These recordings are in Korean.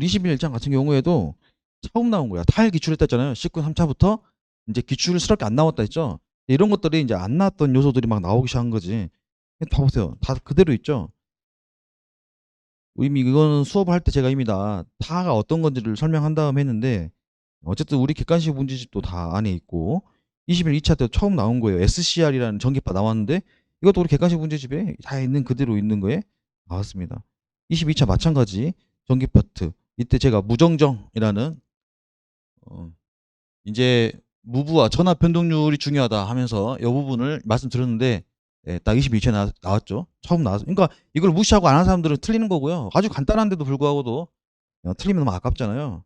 우리 21장 같은 경우에도 처음 나온 거야. 타일 기출했다 했잖아요. 19 3차부터 이제 기출스럽게 안 나왔다 했죠. 이런 것들이 이제 안 나왔던 요소들이 막 나오기 시작한 거지. 봐보세요. 다 그대로 있죠. 이미 이거는 수업을 할 때 제가 이미 다 타가 어떤 건지를 설명한 다음 했는데 어쨌든 우리 객관식 문제집도 다 안에 있고 21 2차 때 처음 나온 거예요. SCR이라는 전기파 나왔는데 이것도 우리 객관식 문제집에 다 있는 그대로 있는 거에 나왔습니다. 22차 마찬가지 전기 파트 이때 제가 무정정이라는 이제 무브와 전압 변동률이 중요하다 하면서 이 부분을 말씀드렸는데 딱 22차에 나왔죠. 처음 나왔어. 그러니까 이걸 무시하고 안 하는 사람들은 틀리는 거고요. 아주 간단한데도 불구하고도 틀리면 너무 아깝잖아요.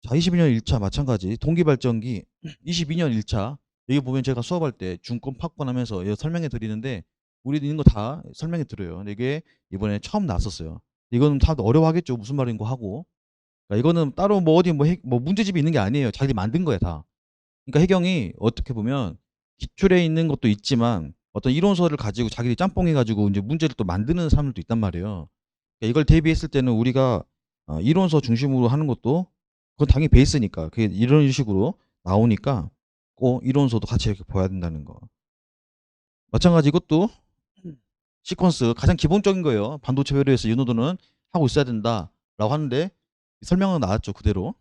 자, 22년 1차 마찬가지 동기발전기 22년 1차 여기 보면 제가 수업할 때 중권 파권하면서 설명해 드리는데 우리 있는 거 다 설명해 드려요. 근데 이게 이번에 처음 나왔었어요. 이거는 다 어려워하겠죠. 무슨 말인 거 하고. 그러니까 이거는 따로 뭐 어디 뭐 문제집이 있는 게 아니에요. 자기들이 만든 거야 다. 그러니까 해경이 어떻게 보면 기출에 있는 것도 있지만 어떤 이론서를 가지고 자기들이 짬뽕해 가지고 이제 문제를 또 만드는 사람들도 있단 말이에요. 그러니까 이걸 대비했을 때는 우리가 이론서 중심으로 하는 것도 그건 당연히 베이스니까 그게 이런 식으로 나오니까 꼭 이론서도 같이 이렇게 봐야 된다는 거. 마찬가지 이것도 시퀀스 가장 기본적인 거예요. 반도체 회로에서 이 노드는 하고 있어야 된다라고 하는데 설명은 나왔죠 그대로.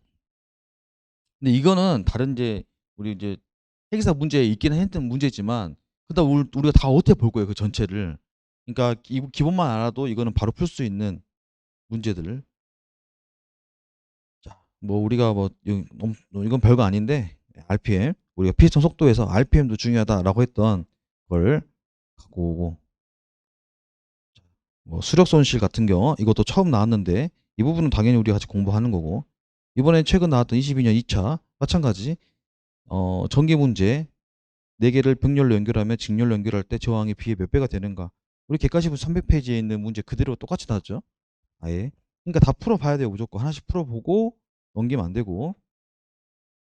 근데 이거는 다른 이제 우리 이제 회계사 문제에 있기는 했던 문제지만 그다음 우리가 다 어떻게 볼 거예요 그 전체를. 그러니까 기본만 알아도 이거는 바로 풀 수 있는 문제들. 자, 뭐 우리가 뭐 이건 별거 아닌데 RPM 우리가 피스톤 속도에서 RPM도 중요하다라고 했던 걸 갖고 오고 뭐 수력 손실 같은 경우 이것도 처음 나왔는데 이 부분은 당연히 우리가 같이 공부하는 거고 이번에 최근 나왔던 22년 2차 마찬가지 전기 문제 4개를 병렬로 연결하면 직렬로 연결할 때 저항이 B의 몇 배가 되는가. 우리 객관식분 300페이지에 있는 문제 그대로 똑같이 나왔죠. 아예. 그러니까 다 풀어봐야 돼요. 무조건 하나씩 풀어보고 넘기면 안 되고.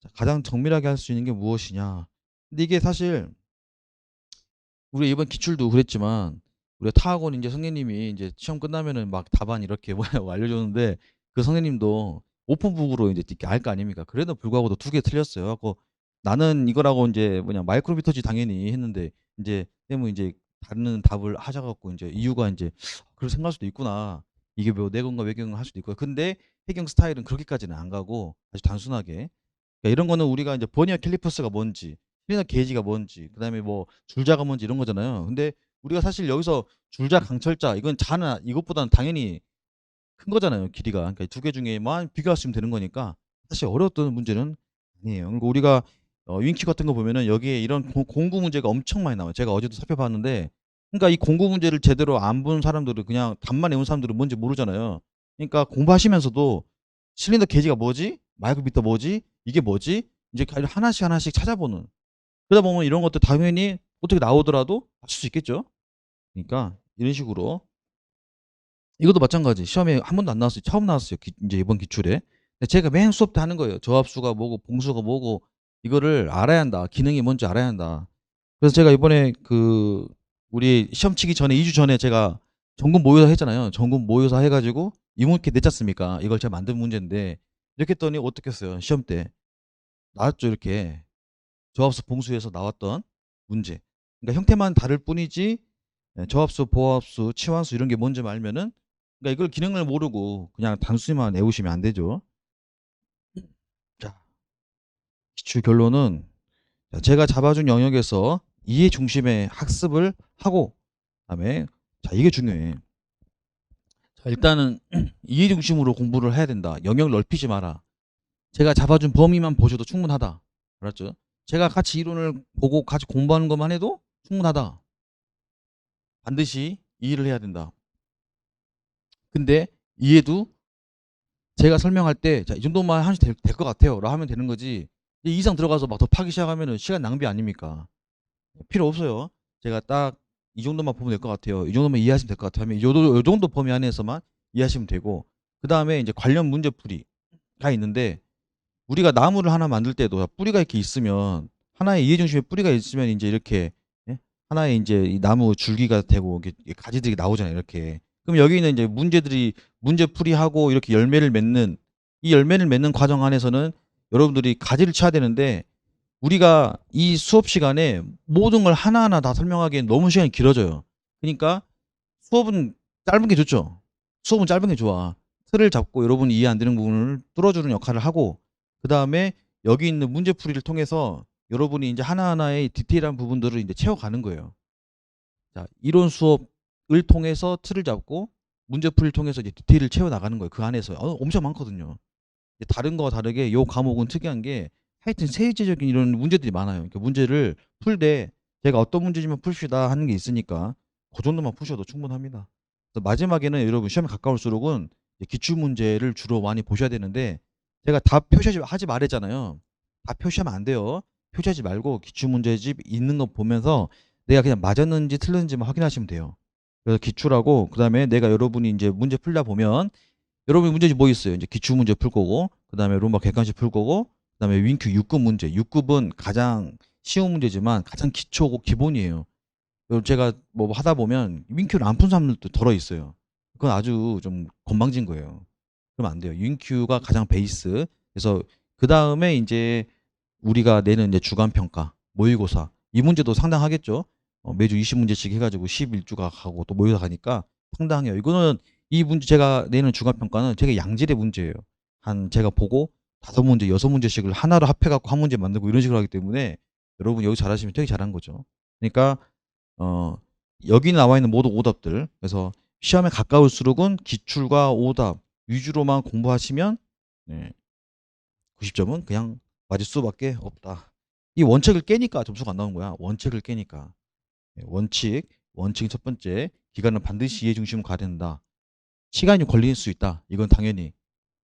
자, 가장 정밀하게 할 수 있는 게 무엇이냐. 근데 이게 사실 우리 이번 기출도 그랬지만 우리가 타학원 이제 선생님이 이제 시험 끝나면은 막 답안 이렇게 뭐 알려줬는데 그 선생님도 오픈북으로 이제 이렇게 알 거 아닙니까? 그래도 불구하고도 2개 틀렸어요. 그래갖고 나는 이거라고 이제 마이크로비터지 당연히 했는데 이제 쌤은 이제 다른 답을 하셔갖고 이제 이유가 이제 그렇게 생각할 수도 있구나. 이게 뭐 내 건가 외 건가 할 수도 있고. 근데 해경 스타일은 그렇게까지는 안 가고 아주 단순하게 그러니까 이런 거는 우리가 이제 버니어 캘리퍼스가 뭔지 실리너 게이지가 뭔지 그다음에 뭐 줄자가 뭔지 이런 거잖아요. 근데 우리가 사실 여기서 줄자 강철자 이건 자는 이것보다는 당연히 큰 거잖아요. 길이가. 그러니까 2개 중에만 비교할 수 있으면 되는 거니까 사실 어려웠던 문제는 아니에요. 그리고 우리가 윙큐 같은 거 보면은 여기에 이런 공구 문제가 엄청 많이 나와요. 제가 어제도 살펴봤는데 그러니까 이 공구 문제를 제대로 안 본 사람들은 그냥 답만 외운 사람들은 뭔지 모르잖아요. 그러니까 공부하시면서도 실린더 게이지가 뭐지? 마이크로미터 뭐지? 이게 뭐지? 이제 하나씩 하나씩 찾아보는. 그러다 보면 이런 것들 당연히 어떻게 나오더라도 맞출 수 있겠죠. 그러니까 이런 식으로 이것도 마찬가지. 시험에 한 번도 안 나왔어요. 처음 나왔어요. 이제 이번 기출에. 근데 제가 맨 수업 때 하는 거예요. 저합수가 뭐고 봉수가 뭐고 이거를 알아야 한다. 기능이 뭔지 알아야 한다. 그래서 제가 이번에 그 우리 시험 치기 전에 2주 전에 제가 전국 모의고사 했잖아요. 전국 모의고사 해가지고 이문캐 냈지 않습니까? 이걸 제가 만든 문제인데 이렇게 했더니 어떻게 했어요? 시험 때 나왔죠. 이렇게 저합수 봉수에서 나왔던 문제. 그러니까 형태만 다를 뿐이지 저합수, 보합수, 치환수 이런 게 뭔지 알면은 그러니까 이걸 기능을 모르고 그냥 단순히만 외우시면 안 되죠. 자, 기출 결론은 제가 잡아준 영역에서 이해 중심의 학습을 하고 그다음에 자 이게 중요해. 자, 일단은 이해 중심으로 공부를 해야 된다. 영역을 넓히지 마라. 제가 잡아준 범위만 보셔도 충분하다. 알았죠? 제가 같이 이론을 보고 같이 공부하는 것만 해도 충분하다. 반드시 이해를 해야 된다. 근데 이해도 제가 설명할 때 자, 이 정도만 하셔도 될 것 같아요. 라고 하면 되는 거지. 이 이상 들어가서 막 더 파기 시작하면은 시간 낭비 아닙니까? 필요 없어요. 제가 딱 이 정도만 보면 될 것 같아요. 이 정도만 이해하시면 될 것 같아요. 하면 요 정도 범위 안에서만 이해하시면 되고 그 다음에 이제 관련 문제풀이가 있는데 우리가 나무를 하나 만들 때도 뿌리가 이렇게 있으면 하나의 이해 중심의 뿌리가 있으면 이제 이렇게 예? 하나의 이제 이 나무 줄기가 되고 이게 가지들이 나오잖아요. 이렇게 그럼 여기 있는 이제 문제들이 문제풀이하고 이렇게 열매를 맺는 이 열매를 맺는 과정 안에서는 여러분들이 가지를 쳐야 되는데 우리가 이 수업 시간에 모든 걸 하나하나 다 설명하기엔 너무 시간이 길어져요. 그러니까 수업은 짧은 게 좋죠. 수업은 짧은 게 좋아. 틀을 잡고 여러분이 이해 안 되는 부분을 뚫어주는 역할을 하고 그다음에 여기 있는 문제풀이를 통해서 여러분이 이제 하나하나의 디테일한 부분들을 이제 채워가는 거예요. 자, 이론 수업을 통해서 틀을 잡고 문제풀이를 통해서 이제 디테일을 채워 나가는 거예요. 그 안에서 엄청 많거든요. 다른 거와 다르게 요 과목은 특이한 게 하여튼 세제적인 이런 문제들이 많아요. 그러니까 문제를 풀 때 제가 어떤 문제지만 풉시다 하는 게 있으니까 그 정도만 푸셔도 충분합니다. 그래서 마지막에는 여러분 시험에 가까울수록은 기출 문제를 주로 많이 보셔야 되는데 제가 다 표시하지 말했잖아요. 다 표시하면 안 돼요. 표시하지 말고 기출 문제집 있는 거 보면서 내가 그냥 맞았는지 틀렸는지만 확인하시면 돼요. 그래서 기출하고 그다음에 내가 여러분이 이제 문제 풀다 보면 여러분 문제집 뭐 있어요? 이제 기출 문제 풀 거고, 그 다음에 로마 객관식 풀 거고, 그 다음에 윙큐 6급 문제. 6급은 가장 쉬운 문제지만 가장 기초고 기본이에요. 그리고 제가 뭐 하다 보면 윙큐를 안 푼 사람들도 덜어 있어요. 그건 아주 좀 건방진 거예요. 그러면 안 돼요. 윙큐가 가장 베이스. 그래서 그 다음에 이제 우리가 내는 이제 주간 평가, 모의고사. 이 문제도 상당하겠죠. 매주 20문제씩 해가지고 11주가 가고 또 모의고사 가니까 상당해요. 이거는 이 문제 제가 내는 주간 평가는 되게 양질의 문제예요. 한 제가 보고 5문제, 6문제씩을 하나로 합해갖고 한 문제 만들고 이런 식으로 하기 때문에 여러분 여기 잘하시면 되게 잘한 거죠. 그러니까 어, 여기 나와 있는 모든 오답들. 그래서 시험에 가까울수록은 기출과 오답 위주로만 공부하시면 네, 90점은 그냥 맞을 수밖에 없다. 이 원칙을 깨니까 점수가 안 나오는 거야. 원칙을 깨니까. 네, 원칙 첫 번째. 기간은 반드시 이해 중심으로 가야 된다. 시간이 걸릴 수 있다. 이건 당연히.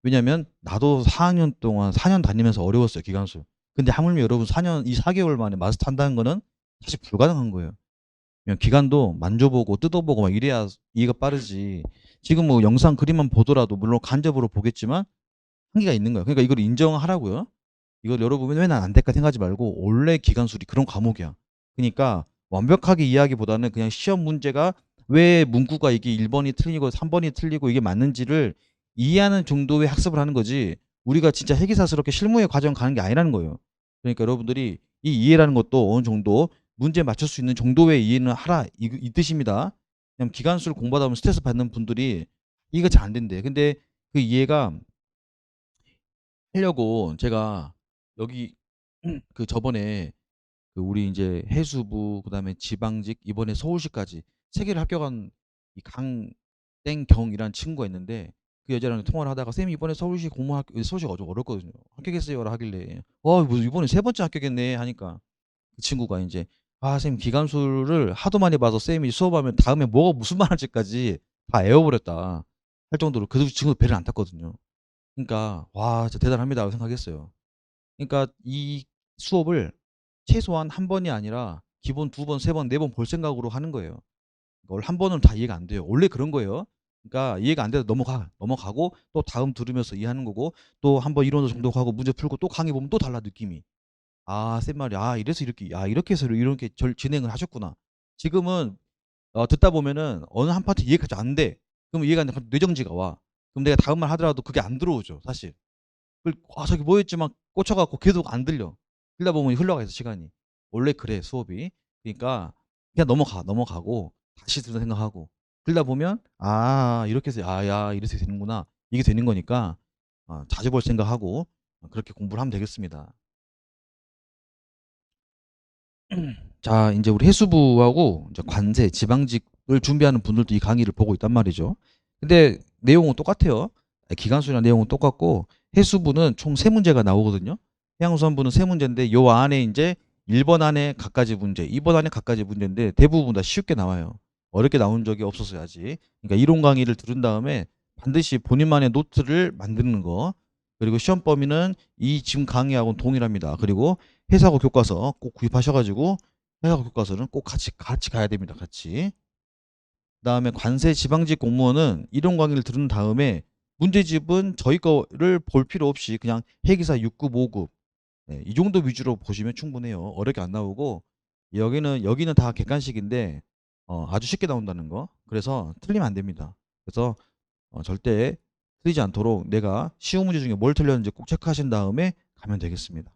왜냐면 나도 4학년 동안 4년 다니면서 어려웠어요. 기간수. 근데 하물며 여러분 4년, 이 4개월 만에 마스터 한다는 거는 사실 불가능한 거예요. 그냥 기간도 만져보고 뜯어보고 막 이래야 이해가 빠르지. 지금 뭐 영상 그림만 보더라도 물론 간접으로 보겠지만 한계가 있는 거예요. 그러니까 이걸 인정하라고요. 이걸 여러분 왜 난 안 될까 생각하지 말고 원래 기간술이 그런 과목이야. 그러니까 완벽하게 이해하기보다는 그냥 시험 문제가 왜 문구가 이게 1번이 틀리고 3번이 틀리고 이게 맞는지를 이해하는 정도의 학습을 하는 거지 우리가 진짜 해기사스럽게 실무의 과정 가는 게 아니라는 거예요. 그러니까 여러분들이 이 이해라는 것도 어느 정도 문제 맞출 수 있는 정도의 이해는 하라 이 뜻입니다. 그냥 기간수를 공부하다 보면 스트레스 받는 분들이 이해가 잘 안 된대. 근데 그 이해가 하려고 제가 여기 그 저번에 그 우리 이제 해수부 그다음에 지방직 이번에 서울시까지 세 개를 합격한 이 강땡경이라는 친구가 있는데 그 여자랑 통화를 하다가 쌤 이번에 서울시 공무원 서울시가 좀 어렵거든요. 합격했어요라 하길래 뭐 이번에 세 번째 합격했네 하니까 그 친구가 이제 아 쌤 기간수를 하도 많이 봐서 쌤이 수업하면 다음에 뭐가 무슨 말 할지까지 다 외워버렸다 할 정도로 그 친구 배를 안 탔거든요. 그러니까 와 진짜 대단합니다 생각했어요. 그러니까 이 수업을 최소한 한 번이 아니라 기본 두 번, 세 번, 네 번 볼 생각으로 하는 거예요. 이걸 한 번은 다 이해가 안 돼요. 원래 그런 거예요. 그러니까 이해가 안 돼도 넘어가고 또 다음 들으면서 이해하는 거고 또 한 번 이론도 정독하고 문제 풀고 또 강의 보면 또 달라 느낌이. 아, 쌤 말이 이래서 이렇게 이렇게 해서 이렇게 진행을 하셨구나. 지금은 듣다 보면은 어느 한 파트 이해가 안 돼. 그럼 이해가 안 돼. 뇌정지가 와. 그럼 내가 다음 말 하더라도 그게 안 들어오죠, 사실. 저기 뭐였지만 꽂혀갖고 계속 안 들려. 들다 보면 흘러가서 시간이. 원래 그래 수업이. 그러니까 그냥 넘어가고 다시 들어 생각하고 들다 보면 이렇게 해서 야 이래서 되는구나. 이게 되는 거니까 자주 볼 생각하고 그렇게 공부를 하면 되겠습니다. 자, 이제 우리 해수부하고 이제 관세, 지방직을 준비하는 분들도 이 강의를 보고 있단 말이죠. 근데 내용은 똑같아요. 기간수나 내용은 똑같고 해수부는 총 3문제가 나오거든요. 해양수산부는 3문제인데 요 안에 이제 1번 안에 각가지 문제, 2번 안에 각가지 문제인데 대부분 다 쉽게 나와요. 어렵게 나온 적이 없었어요, 아직. 그러니까 이론 강의를 들은 다음에 반드시 본인만의 노트를 만드는 거. 그리고 시험 범위는 이 지금 강의하고는 동일합니다. 그리고 회사고 교과서 꼭 구입하셔가지고 회사고 교과서는 꼭 같이 가야 됩니다. 같이. 그다음에 관세 지방직 공무원은 이론 강의를 들은 다음에 문제집은 저희 거를 볼 필요 없이 그냥 회계사 6급, 5급 네, 이 정도 위주로 보시면 충분해요. 어렵게 안 나오고 여기는 다 객관식인데 아주 쉽게 나온다는 거. 그래서 틀리면 안 됩니다. 그래서 절대 틀리지 않도록 내가 쉬운 문제 중에 뭘 틀렸는지 꼭 체크하신 다음에 가면 되겠습니다.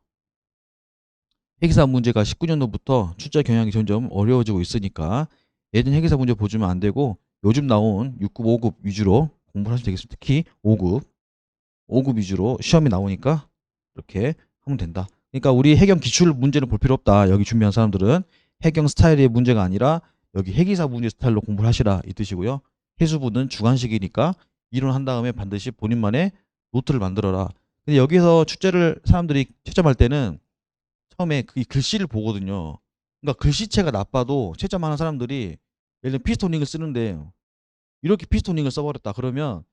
회계사 문제가 19년도부터 출제 경향이 점점 어려워지고 있으니까 예전 회계사 문제 보시면 안 되고 요즘 나온 6급, 5급 위주로 공부를 하시면 되겠습니다. 특히 5급 위주로 시험이 나오니까 이렇게 하면 된다. 그러니까 우리 해경 기출 문제는 볼 필요 없다. 여기 준비한 사람들은 해경 스타일의 문제가 아니라 여기 회계사 문제 스타일로 공부를 하시라 이 뜻이고요. 해수부는 주관식이니까 이론한 다음에 반드시 본인만의 노트를 만들어라. 근데 여기서 출제를 사람들이 채점할 때는 처음에 그 글씨를 보거든요. 그러니까 글씨체가 나빠도 채점하는 사람들이 예를 들면 피스토닝을 쓰는데 이렇게 피스토닝을 써버렸다. 그러면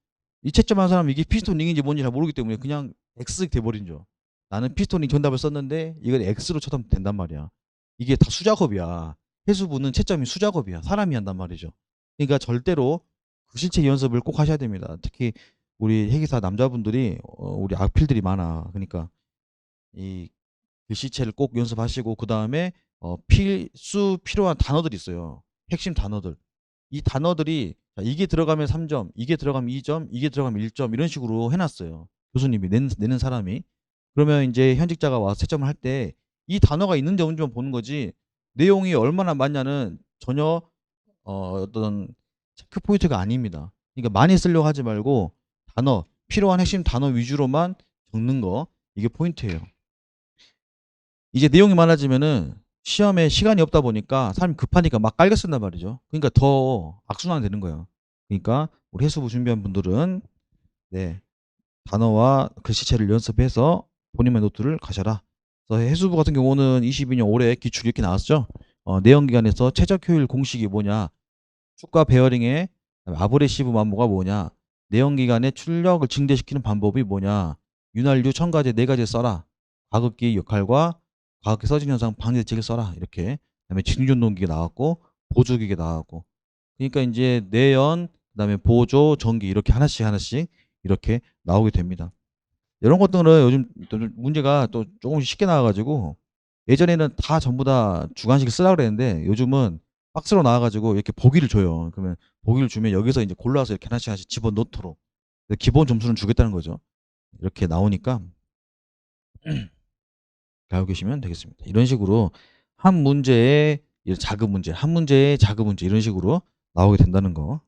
이 채점하는 사람은 이게 피스토닝인지 뭔지 잘 모르기 때문에 그냥 X 돼버린죠. 나는 피스토닝 정답을 썼는데 이걸 X로 쳐도 된단 말이야. 이게 다 수작업이야. 해수부는 채점이 수작업이야. 사람이 한단 말이죠. 그러니까 절대로 글씨체 연습을 꼭 하셔야 됩니다. 특히 우리 회계사 남자분들이 우리 악필들이 많아. 그러니까 이 글씨체를 꼭 연습하시고 그 다음에 필요한 단어들이 있어요. 핵심 단어들. 이 단어들이 이게 들어가면 3점, 이게 들어가면 2점, 이게 들어가면 1점 이런 식으로 해놨어요. 교수님이 내는 사람이. 그러면 이제 현직자가 와서 채점을 할 때 이 단어가 있는지 없는지만 보는 거지 내용이 얼마나 맞냐는 전혀 어떤 체크 포인트가 아닙니다. 그러니까 많이 쓰려고 하지 말고 단어, 필요한 핵심 단어 위주로만 적는 거 이게 포인트예요. 이제 내용이 많아지면은 시험에 시간이 없다 보니까 사람이 급하니까 막 깔겨 쓴단 말이죠. 그러니까 더 악순환이 되는 거예요. 그러니까 우리 해수부 준비한 분들은 네, 단어와 글씨체를 연습해서 본인의 노트를 가셔라. 그래서 해수부 같은 경우는 22년 올해 기출이 이렇게 나왔죠. 내연기관에서 최적 효율 공식이 뭐냐, 축과 베어링의 아브레시브 만보가 뭐냐, 내연기관의 출력을 증대시키는 방법이 뭐냐, 윤활유 첨가제 4가지 써라. 과극기 역할과 과학기 서진 현상 방지 대책을 써라. 이렇게. 그다음에 진중전동기가 나왔고 보조기가 나왔고. 그러니까 이제 내연, 그다음에 보조, 전기 이렇게 하나씩 이렇게 나오게 됩니다. 이런 것들은 요즘 또 문제가 또 조금씩 쉽게 나와가지고 예전에는 다 전부 다 주관식 쓰라 그랬는데 요즘은 박스로 나와가지고 이렇게 보기를 줘요. 그러면 보기를 주면 여기서 이제 골라서 이렇게 하나씩 집어넣도록 기본 점수는 주겠다는 거죠. 이렇게 나오니까 알고 계시면 되겠습니다. 이런 식으로 한 문제에 작은 문제, 한 문제에 작은 문제 이런 식으로 나오게 된다는 거